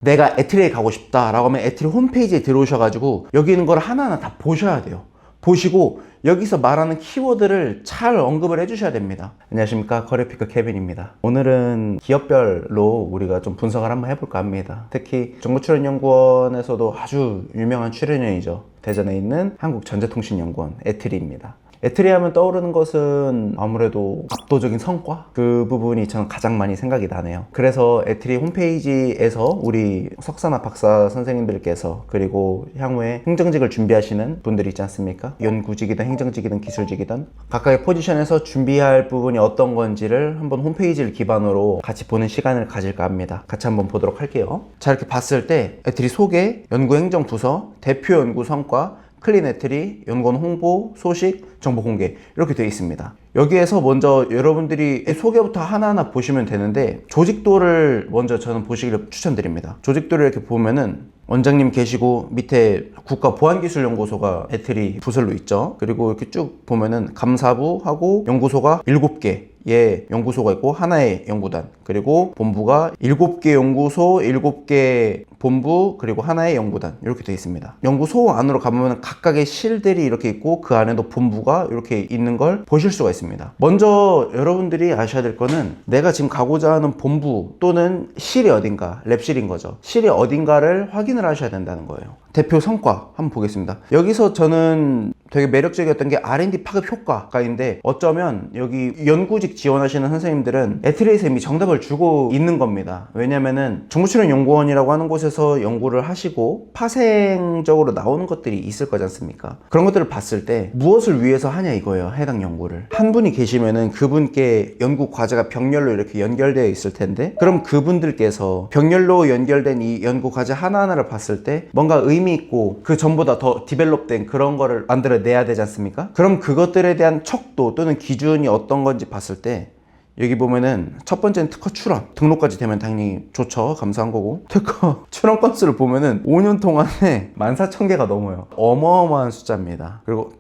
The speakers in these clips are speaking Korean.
내가 에트리에 가고 싶다 라고 하면 에트리 홈페이지에 들어오셔가지고 여기 있는 걸 하나하나 다 보셔야 돼요. 보시고 여기서 말하는 키워드를 잘 언급을 해주셔야 됩니다. 안녕하십니까, 거래피커 케빈입니다. 오늘은 기업별로 우리가 좀 분석을 한번 해볼까 합니다. 특히 정보출연연구원에서도 아주 유명한 출연연이죠. 대전에 있는 한국전자통신연구원 에트리입니다. 에트리 하면 떠오르는 것은 아무래도 압도적인 성과? 그 부분이 저는 가장 많이 생각이 나네요. 그래서 에트리 홈페이지에서 우리 석사나 박사 선생님들께서, 그리고 향후에 행정직을 준비하시는 분들이 있지 않습니까? 연구직이든 행정직이든 기술직이든 각각의 포지션에서 준비할 부분이 어떤 건지를 한번 홈페이지를 기반으로 같이 보는 시간을 가질까 합니다. 같이 한번 보도록 할게요. 자, 이렇게 봤을 때 에트리 소개, 연구행정부서, 대표 연구 성과, 클린 에트리, 연구원 홍보, 소식, 정보 공개 이렇게 되어 있습니다. 여기에서 먼저 여러분들이 소개부터 하나하나 보시면 되는데, 조직도를 먼저 저는 보시기를 추천드립니다. 조직도를 이렇게 보면은 원장님 계시고 밑에 국가보안기술연구소가 에트리 부설로 있죠. 그리고 이렇게 쭉 보면은 감사부하고 연구소가 7개 예, 연구소가 있고 하나의 연구단, 그리고 본부가 7개 연구소, 7개 본부, 그리고 하나의 연구단 이렇게 되어 있습니다. 연구소 안으로 가보면 각각의 실들이 이렇게 있고 그 안에도 본부가 이렇게 있는 걸 보실 수가 있습니다. 먼저 여러분들이 아셔야 될 거는 내가 지금 가고자 하는 본부 또는 실이 어딘가, 랩실인 거죠. 실이 어딘가를 확인을 하셔야 된다는 거예요. 대표 성과 한번 보겠습니다. 여기서 저는 되게 매력적이었던 게 R&D 파급 효과가인데, 어쩌면 여기 연구직 지원하시는 선생님들은 에트리에서 이미 정답을 주고 있는 겁니다. 왜냐면은 정보출연연구원이라고 하는 곳에서 연구를 하시고 파생적으로 나오는 것들이 있을 거지 않습니까? 그런 것들을 봤을 때 무엇을 위해서 하냐 이거예요. 해당 연구를 한 분이 계시면은 그분께 연구 과제가 병렬로 이렇게 연결되어 있을 텐데, 그럼 그분들께서 병렬로 연결된 이 연구 과제 하나하나를 봤을 때 뭔가 의미 있고 그 전보다 더 디벨롭된 그런 거를 만들어내야 되지 않습니까? 그럼 그것들에 대한 척도 또는 기준이 어떤 건지 봤을 때, 여기 보면은 첫 번째는 특허 출원, 등록까지 되면 당연히 좋죠. 감사한 거고, 특허 출원 건수를 보면은 5년 동안에 14,000개가 넘어요. 어마어마한 숫자입니다. 그리고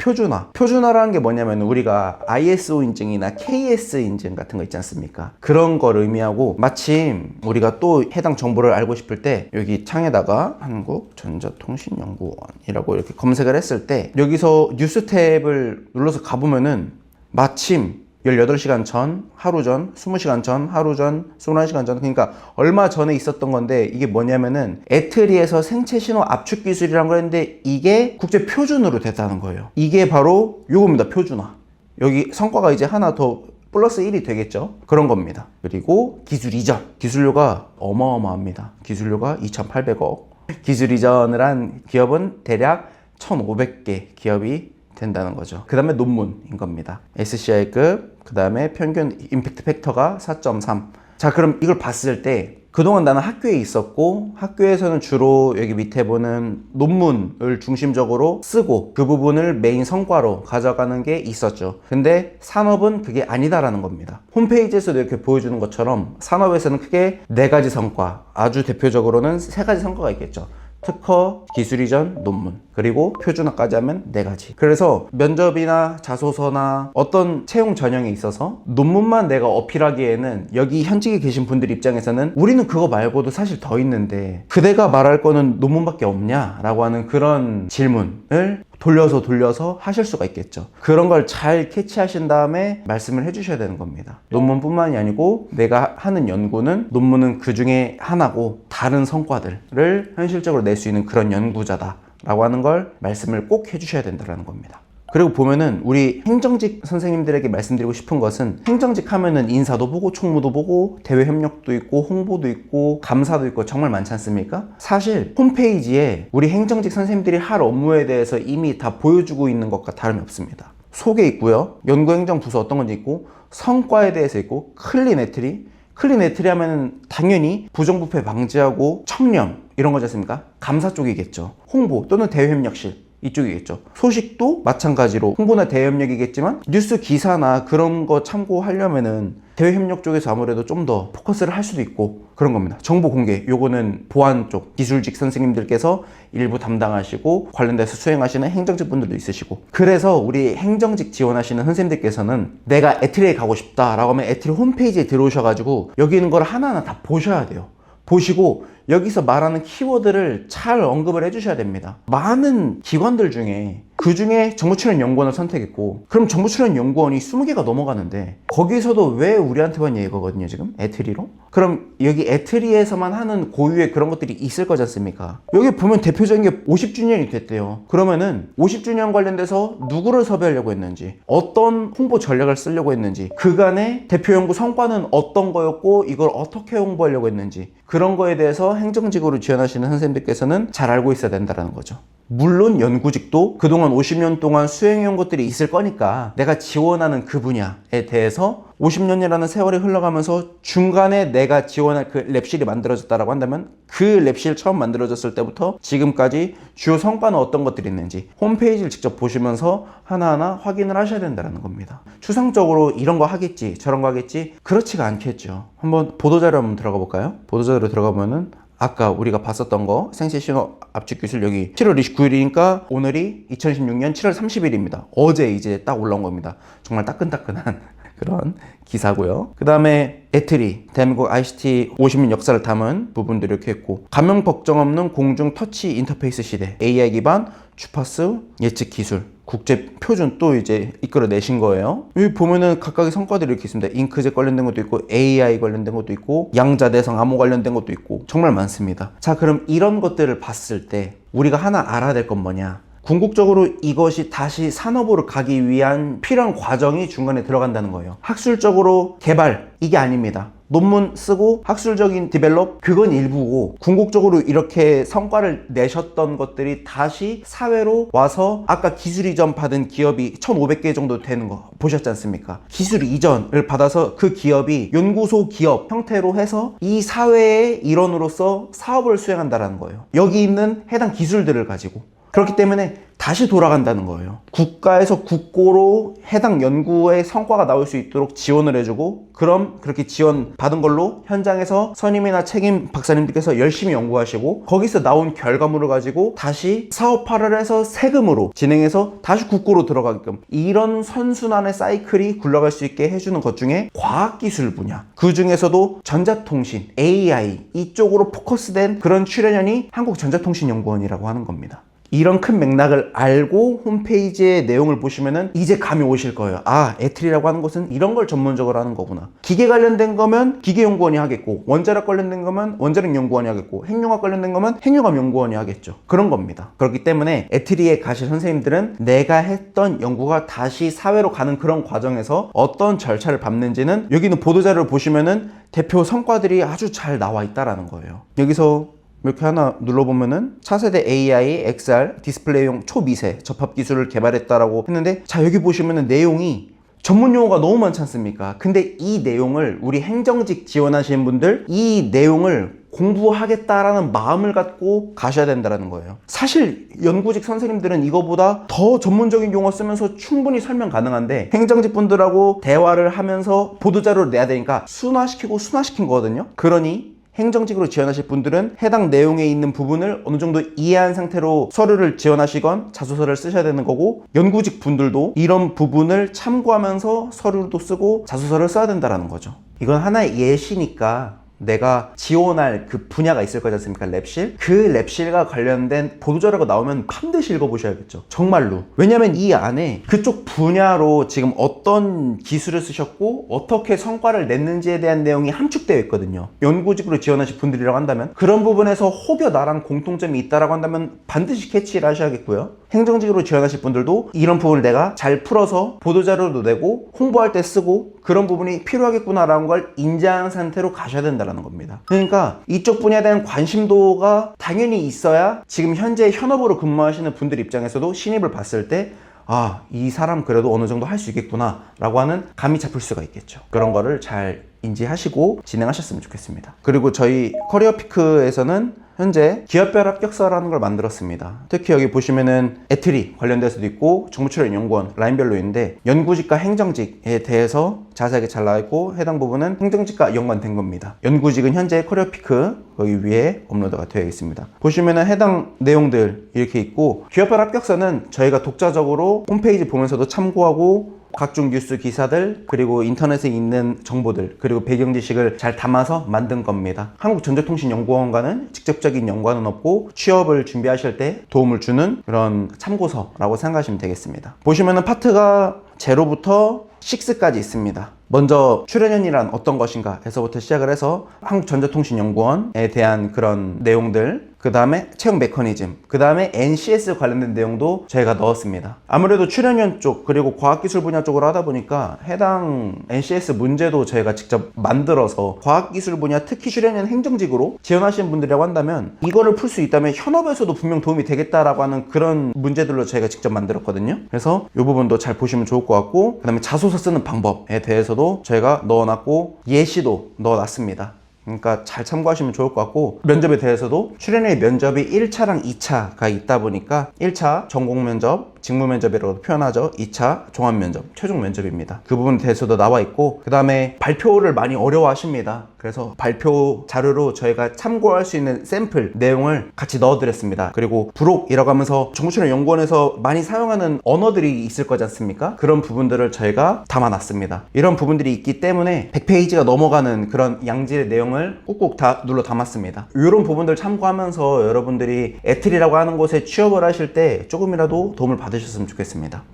표준화라는 게 뭐냐면 우리가 ISO 인증이나 KS 인증 같은 거 있지 않습니까? 그런 걸 의미하고, 마침 우리가 또 해당 정보를 알고 싶을 때 여기 창에다가 한국전자통신연구원이라고 이렇게 검색을 했을 때 여기서 뉴스 탭을 눌러서 가보면은 마침 18시간 전, 하루 전, 20시간 전, 하루 전, 21시간 전, 그러니까 얼마 전에 있었던 건데, 이게 뭐냐면은 에트리에서 생체 신호 압축 기술이라는 걸 했는데 이게 국제 표준으로 됐다는 거예요. 이게 바로 요겁니다. 표준화. 여기 성과가 이제 하나 더 플러스 1이 되겠죠. 그런 겁니다. 그리고 기술 이전, 기술료가 어마어마합니다. 기술료가 2,800억. 기술 이전을 한 기업은 대략 1,500개 기업이 된다는 거죠. 그 다음에 논문인 겁니다. SCI급, 그 다음에 평균 임팩트 팩터가 4.3. 자, 그럼 이걸 봤을 때 그동안 나는 학교에 있었고, 학교에서는 주로 여기 밑에 보는 논문을 중심적으로 쓰고 그 부분을 메인 성과로 가져가는 게 있었죠. 근데 산업은 그게 아니다라는 겁니다. 홈페이지에서도 이렇게 보여주는 것처럼 산업에서는 크게 4가지 성과, 아주 대표적으로는 3가지 성과가 있겠죠. 특허, 기술 이전, 논문, 그리고 표준화까지 하면 4가지. 그래서 면접이나 자소서나 어떤 채용 전형에 있어서 논문만 내가 어필하기에는 여기 현직에 계신 분들 입장에서는 우리는 그거 말고도 사실 더 있는데 그대가 말할 거는 논문밖에 없냐? 라고 하는 그런 질문을 돌려서 하실 수가 있겠죠. 그런 걸 잘 캐치하신 다음에 말씀을 해주셔야 되는 겁니다. 논문뿐만이 아니고 내가 하는 연구는, 논문은 그 중에 하나고 다른 성과들을 현실적으로 낼 수 있는 그런 연구자다 라고 하는 걸 말씀을 꼭 해주셔야 된다는 겁니다. 그리고 보면은 우리 행정직 선생님들에게 말씀드리고 싶은 것은, 행정직 하면은 인사도 보고 총무도 보고 대외 협력도 있고 홍보도 있고 감사도 있고 정말 많지 않습니까? 사실 홈페이지에 우리 행정직 선생님들이 할 업무에 대해서 이미 다 보여주고 있는 것과 다름이 없습니다. 소개 있고요, 연구행정부서 어떤 건지 있고, 성과에 대해서 있고, 클린 에트리 하면은 당연히 부정부패 방지하고 청렴 이런 거지 않습니까? 감사 쪽이겠죠. 홍보 또는 대외 협력실 이쪽이겠죠. 소식도 마찬가지로 홍보나 대외협력이겠지만 뉴스 기사나 그런 거 참고하려면은 대외협력 쪽에서 아무래도 좀 더 포커스를 할 수도 있고 그런 겁니다. 정보 공개, 요거는 보안 쪽 기술직 선생님들께서 일부 담당하시고 관련돼서 수행하시는 행정직 분들도 있으시고, 그래서 우리 행정직 지원하시는 선생님들께서는 내가 에트리에 가고 싶다 라고 하면 에트리 홈페이지에 들어오셔가지고 여기 있는 걸 하나하나 다 보셔야 돼요. 보시고 여기서 말하는 키워드를 잘 언급을 해주셔야 됩니다. 많은 기관들 중에 그 중에 정보출연연구원을 선택했고, 그럼 정보출연연구원이 20개가 넘어가는데 거기서도 왜 우리한테만 얘기거든요 지금? 에트리로? 그럼 여기 에트리에서만 하는 고유의 그런 것들이 있을 거지 않습니까? 여기 보면 대표적인 게 50주년이 됐대요. 그러면은 50주년 관련돼서 누구를 섭외하려고 했는지, 어떤 홍보 전략을 쓰려고 했는지, 그간의 대표 연구 성과는 어떤 거였고 이걸 어떻게 홍보하려고 했는지, 그런 거에 대해서 행정직으로 지원하시는 선생님들께서는 잘 알고 있어야 된다는 거죠. 물론 연구직도 그동안 50년 동안 수행해온 것들이 있을 거니까 내가 지원하는 그 분야에 대해서 50년이라는 세월이 흘러가면서 중간에 내가 지원할 그 랩실이 만들어졌다라고 한다면 그 랩실 처음 만들어졌을 때부터 지금까지 주요 성과는 어떤 것들이 있는지 홈페이지를 직접 보시면서 하나하나 확인을 하셔야 된다는 겁니다. 추상적으로 이런 거 하겠지 저런 거 하겠지 그렇지가 않겠죠. 한번 보도자료 한번 들어가 볼까요? 보도자료 들어가 보면은 아까 우리가 봤었던 거 생체 신호 압축 기술 여기 7월 29일이니까 오늘이 2016년 7월 30일입니다. 어제 이제 딱 올라온 겁니다. 정말 따끈따끈한 그런 기사고요. 그 다음에 에트리 대한민국 ICT 50년 역사를 담은 부분들이 이렇게 있고, 감명 걱정 없는 공중 터치 인터페이스 시대, AI 기반 주파수 예측 기술 국제 표준 또 이제 이끌어내신 거예요. 여기 보면은 각각의 성과들이 이렇게 있습니다. 잉크젯 관련된 것도 있고 AI 관련된 것도 있고 양자대성 암호 관련된 것도 있고 정말 많습니다. 자, 그럼 이런 것들을 봤을 때 우리가 하나 알아야 될 건 뭐냐? 궁극적으로 이것이 다시 산업으로 가기 위한 필요한 과정이 중간에 들어간다는 거예요. 학술적으로 개발 이게 아닙니다. 논문 쓰고 학술적인 디벨롭 그건 일부고, 궁극적으로 이렇게 성과를 내셨던 것들이 다시 사회로 와서 아까 기술 이전 받은 기업이 1,500개 정도 되는 거 보셨지 않습니까? 기술 이전을 받아서 그 기업이 연구소 기업 형태로 해서 이 사회의 일원으로서 사업을 수행한다는 거예요. 여기 있는 해당 기술들을 가지고. 그렇기 때문에 다시 돌아간다는 거예요. 국가에서 국고로 해당 연구의 성과가 나올 수 있도록 지원을 해주고, 그럼 그렇게 지원 받은 걸로 현장에서 선임이나 책임 박사님들께서 열심히 연구하시고 거기서 나온 결과물을 가지고 다시 사업화를 해서 세금으로 진행해서 다시 국고로 들어가게끔, 이런 선순환의 사이클이 굴러갈 수 있게 해주는 것 중에 과학기술 분야, 그 중에서도 전자통신, AI 이쪽으로 포커스된 그런 출연연이 한국전자통신연구원이라고 하는 겁니다. 이런 큰 맥락을 알고 홈페이지의 내용을 보시면은 이제 감이 오실 거예요. 아, 에트리라고 하는 것은 이런 걸 전문적으로 하는 거구나. 기계 관련된 거면 기계연구원이 하겠고, 원자력 관련된 거면 원자력연구원이 하겠고, 핵융합 관련된 거면 핵융합연구원이 하겠죠. 그런 겁니다. 그렇기 때문에 에트리에 가실 선생님들은 내가 했던 연구가 다시 사회로 가는 그런 과정에서 어떤 절차를 밟는지는 여기는 보도자료를 보시면은 대표 성과들이 아주 잘 나와 있다라는 거예요. 여기서 이렇게 하나 눌러보면은 차세대 AI, XR, 디스플레이용 초미세 접합 기술을 개발했다라고 했는데, 자, 여기 보시면은 내용이 전문 용어가 너무 많지 않습니까? 근데 이 내용을 우리 행정직 지원하시는 분들 이 내용을 공부하겠다라는 마음을 갖고 가셔야 된다는 거예요. 사실 연구직 선생님들은 이거보다 더 전문적인 용어 쓰면서 충분히 설명 가능한데, 행정직 분들하고 대화를 하면서 보도자료를 내야 되니까 순화시킨 거거든요. 그러니 행정직으로 지원하실 분들은 해당 내용에 있는 부분을 어느 정도 이해한 상태로 서류를 지원하시건 자소서를 쓰셔야 되는 거고, 연구직 분들도 이런 부분을 참고하면서 서류도 쓰고 자소서를 써야 된다는 거죠. 이건 하나의 예시니까 내가 지원할 그 분야가 있을 거지 않습니까? 랩실? 그 랩실과 관련된 보도자료가 나오면 반드시 읽어보셔야겠죠. 정말로. 왜냐면 이 안에 그쪽 분야로 지금 어떤 기술을 쓰셨고 어떻게 성과를 냈는지에 대한 내용이 함축되어 있거든요. 연구직으로 지원하실 분들이라고 한다면, 그런 부분에서 혹여 나랑 공통점이 있다라고 한다면 반드시 캐치를 하셔야겠고요. 행정직으로 지원하실 분들도 이런 부분을 내가 잘 풀어서 보도자료도 내고 홍보할 때 쓰고 그런 부분이 필요하겠구나라는 걸 인지한 상태로 가셔야 된다는 겁니다. 그러니까 이쪽 분야에 대한 관심도가 당연히 있어야 지금 현재 현업으로 근무하시는 분들 입장에서도 신입을 봤을 때 아, 이 사람 그래도 어느 정도 할 수 있겠구나 라고 하는 감이 잡힐 수가 있겠죠. 그런 거를 잘 인지하시고 진행하셨으면 좋겠습니다. 그리고 저희 커리어피크에서는 현재 기업별 합격서라는 걸 만들었습니다. 특히 여기 보시면은 에트리 관련돼서도 있고 정보출연연구원 라인별로 있는데, 연구직과 행정직에 대해서 자세하게 잘 나와 있고 해당 부분은 행정직과 연관된 겁니다. 연구직은 현재 커리어피크 거기 위에 업로드가 되어 있습니다. 보시면은 해당 내용들 이렇게 있고, 기업별 합격서는 저희가 독자적으로 홈페이지 보면서도 참고하고 각종 뉴스 기사들, 그리고 인터넷에 있는 정보들, 그리고 배경 지식을 잘 담아서 만든 겁니다. 한국전자통신연구원과는 직접적인 연관은 없고 취업을 준비하실 때 도움을 주는 그런 참고서라고 생각하시면 되겠습니다. 보시면은 파트가 0부터 6까지 있습니다. 먼저 출연연이란 어떤 것인가 에서부터 시작을 해서 한국전자통신연구원에 대한 그런 내용들, 그 다음에 채용 메커니즘, 그 다음에 NCS 관련된 내용도 저희가 넣었습니다. 아무래도 출연연 쪽 그리고 과학기술 분야 쪽으로 하다 보니까 해당 NCS 문제도 저희가 직접 만들어서 과학기술 분야, 특히 출연연 행정직으로 지원하시는 분들이라고 한다면 이거를 풀 수 있다면 현업에서도 분명 도움이 되겠다라고 하는 그런 문제들로 저희가 직접 만들었거든요. 그래서 이 부분도 잘 보시면 좋을 것 같고, 그 다음에 자소서 쓰는 방법에 대해서도 저희가 넣어놨고 예시도 넣어놨습니다. 그러니까 잘 참고하시면 좋을 것 같고, 면접에 대해서도 출연의 면접이 1차랑 2차가 있다 보니까 1차 전공 면접, 직무 면접이라고 표현하죠. 2차 종합 면접, 최종 면접입니다. 그 부분에 대해서도 나와 있고, 그 다음에 발표를 많이 어려워하십니다. 그래서 발표 자료로 저희가 참고할 수 있는 샘플 내용을 같이 넣어드렸습니다. 그리고 부록이라고 하면서 정보출연연구원에서 많이 사용하는 언어들이 있을 거지 않습니까? 그런 부분들을 저희가 담아놨습니다. 이런 부분들이 있기 때문에 100페이지가 넘어가는 그런 양질의 내용을 꾹꾹 다 눌러 담았습니다. 이런 부분들 참고하면서 여러분들이 애틀이라고 하는 곳에 취업을 하실 때 조금이라도 도움을 받으셨으면 좋겠습니다.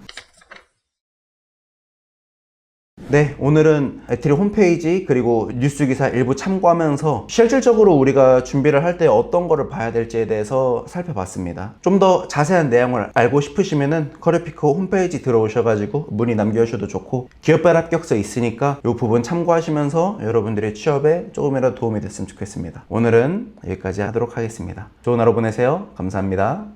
네, 오늘은 애틀이 홈페이지 그리고 뉴스 기사 일부 참고하면서 실질적으로 우리가 준비를 할 때 어떤 거를 봐야 될지에 대해서 살펴봤습니다. 좀 더 자세한 내용을 알고 싶으시면은 커리어피커 홈페이지 들어오셔가지고 문의 남겨주셔도 좋고, 기업별 합격서 있으니까 이 부분 참고하시면서 여러분들의 취업에 조금이라도 도움이 됐으면 좋겠습니다. 오늘은 여기까지 하도록 하겠습니다. 좋은 하루 보내세요. 감사합니다.